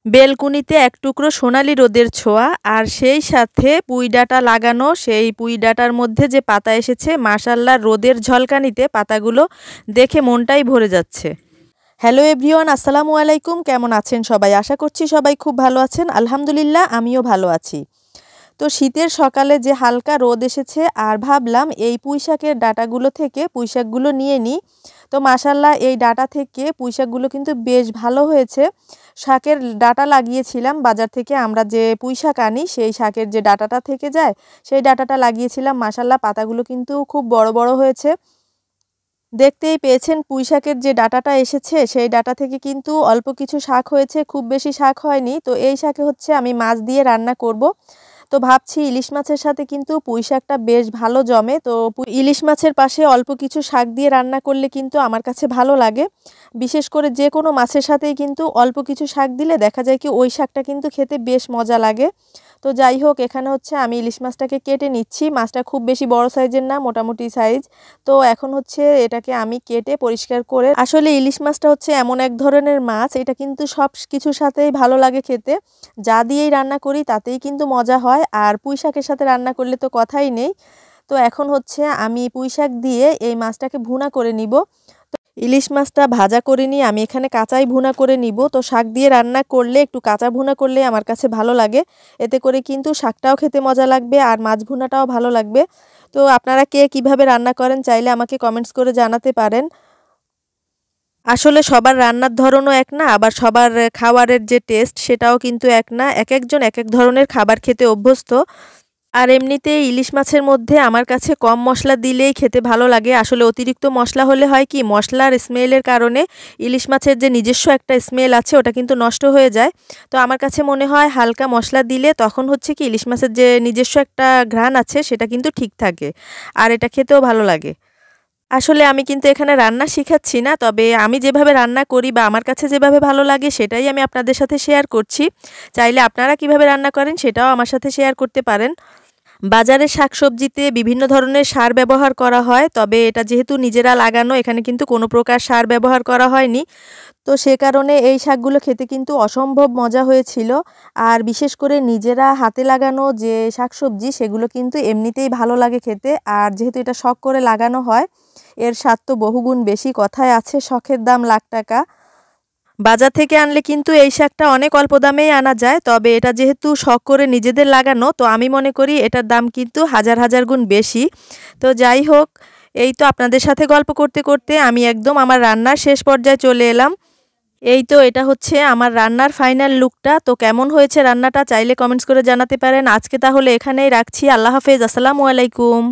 বেলকুনিতে এক টুকরো সোনালি রোদের ছোঁয়া, আর সেই সাথে পুঁই ডাঁটা লাগানো। সেই পুঁই ডাঁটার মধ্যে যে পাতা এসেছে, মাশাআল্লাহ রোদের ঝলকানিতে পাতাগুলো দেখে মনটাই ভরে যাচ্ছে। হ্যালো এভরিওয়ান, আসসালামু আলাইকুম। কেমন আছেন সবাই? আশা করছি সবাই খুব ভালো আছেন। আলহামদুলিল্লাহ, আমিও ভালো আছি। তো শীতের সকালে যে হালকা রোদ এসেছে, আর ভাবলাম এই পুঁইশাকের ডাঁটাগুলো থেকে পুঁইশাকগুলো নিয়ে নিই। তো মাশাআল্লাহ এই ডাঁটা থেকে পুঁইশাকগুলো কিন্তু বেশ ভালো হয়েছে। শাকের ডাঁটা লাগিয়েছিলাম বাজার থেকে, আমরা যে পুঁইশাক আনি সেই শাকের যে ডাঁটাটা থেকে যায় সেই ডাঁটাটা লাগিয়েছিলাম। মাশাআল্লাহ পাতাগুলো কিন্তু খুব বড় বড় হয়েছে। দেখতেই পেয়েছেন পুঁইশাকের যে ডাঁটাটা এসেছে সেই ডাঁটা থেকে কিন্তু অল্প কিছু শাক হয়েছে, খুব বেশি শাক হয়নি। তো এই শাকে হচ্ছে আমি মাছ দিয়ে রান্না করব। তো ভাবছি ইলিশ মাছের সাথে কিন্তু পুঁই শাকটা বেশ ভালো জমে। তো ইলিশ মাছের পাশে অল্প কিছু শাক দিয়ে রান্না করলে কিন্তু আমার কাছে ভালো লাগে। বিশেষ করে যে কোনো মাছের সাথেই কিন্তু অল্প কিছু শাক দিলে দেখা যায় কি ওই শাকটা কিন্তু খেতে বেশ মজা লাগে। তো যাই হোক, এখানে হচ্ছে আমি ইলিশ মাছটাকে কেটে নিচ্ছি। মাছটা খুব বেশি বড় সাইজের না, মোটামুটি সাইজ। তো এখন হচ্ছে এটাকে আমি কেটে পরিষ্কার করে, আসলে ইলিশ মাছটা হচ্ছে এমন এক ধরনের মাছ, এটা কিন্তু সব কিছুর সাথেই ভালো লাগে খেতে। যা দিয়েই রান্না করি তাতেই কিন্তু মজা হয়, আর পুঁই শাকের সাথে রান্না করলে তো কথাই নেই। তো এখন হচ্ছে আমি পুঁই শাক দিয়ে এই মাছটাকে ভুনা করে নিব। ইলিশ মাছটা ভাজা করে নিয়ে আমি এখানে কাঁচাই ভুনা করে নিব। তো শাক দিয়ে রান্না করলে একটু কাঁচা ভুনা করলে আমার কাছে ভালো লাগে। এতে করে কিন্তু শাকটাও খেতে মজা লাগবে আর মাছ ভুনাটাও ভালো লাগবে। তো আপনারা কে কিভাবে রান্না করেন চাইলে আমাকে কমেন্টস করে জানাতে পারেন। আসলে সবার রান্নার ধরনও এক না, আবার সবার খাবারের যে টেস্ট সেটাও কিন্তু এক না। এক একজন এক এক ধরনের খাবার খেতে অভ্যস্ত। আর এমনিতেই ইলিশ মাছের মধ্যে আমার কাছে কম মশলা দিলেই খেতে ভালো লাগে। আসলে অতিরিক্ত মশলা হলে হয় কি, মশলার স্মেলের কারণে ইলিশ মাছের যে নিজস্ব একটা স্মেল আছে ওটা কিন্তু নষ্ট হয়ে যায়। তো আমার কাছে মনে হয় হালকা মশলা দিলে তখন হচ্ছে কি ইলিশ মাছের যে নিজস্ব একটা ঘ্রাণ আছে সেটা কিন্তু ঠিক থাকে, আর এটা খেতেও ভালো লাগে। আসলে আমি কিন্তু এখানে রান্না শিখাচ্ছি না, তবে আমি যেভাবে রান্না করি বা আমার কাছে যেভাবে ভালো লাগে সেটাই আমি আপনাদের সাথে শেয়ার করছি। চাইলে আপনারা কিভাবে রান্না করেন সেটাও আমার সাথে শেয়ার করতে পারেন। বাজারের শাকসবজিতে বিভিন্ন ধরনের সার ব্যবহার করা হয়, তবে এটা যেহেতু নিজেরা লাগানো, এখানে কিন্তু কোনো প্রকার সার ব্যবহার করা হয়নি। তো সে কারণে এই শাকগুলো খেতে কিন্তু অসম্ভব মজা হয়েছিল। আর বিশেষ করে নিজেরা হাতে লাগানো যে শাকসবজি সেগুলো কিন্তু এমনিতেই ভালো লাগে খেতে, আর যেহেতু এটা শখ করে লাগানো হয় এর স্বাদ তো বহুগুণ বেশি। কথায় আছে শখের দাম লাখ টাকা। বাজার থেকে আনলে কিন্তু এই শাকটা অনেক অল্প দামেই আনা যায়, তবে এটা যেহেতু শখ করে নিজেদের লাগানো, তো আমি মনে করি এটার দাম কিন্তু হাজার হাজার গুণ বেশি। তো যাই হোক, এই তো আপনাদের সাথে গল্প করতে করতে আমি একদম আমার রান্নার শেষ পর্যায়ে চলে এলাম। এই তো এটা হচ্ছে আমার রান্নার ফাইনাল লুকটা। তো কেমন হয়েছে রান্নাটা চাইলে কমেন্টস করে জানাতে পারেন। আজকে তাহলে এখানেই রাখছি। আল্লাহ হাফেজ, আসসালামু আলাইকুম।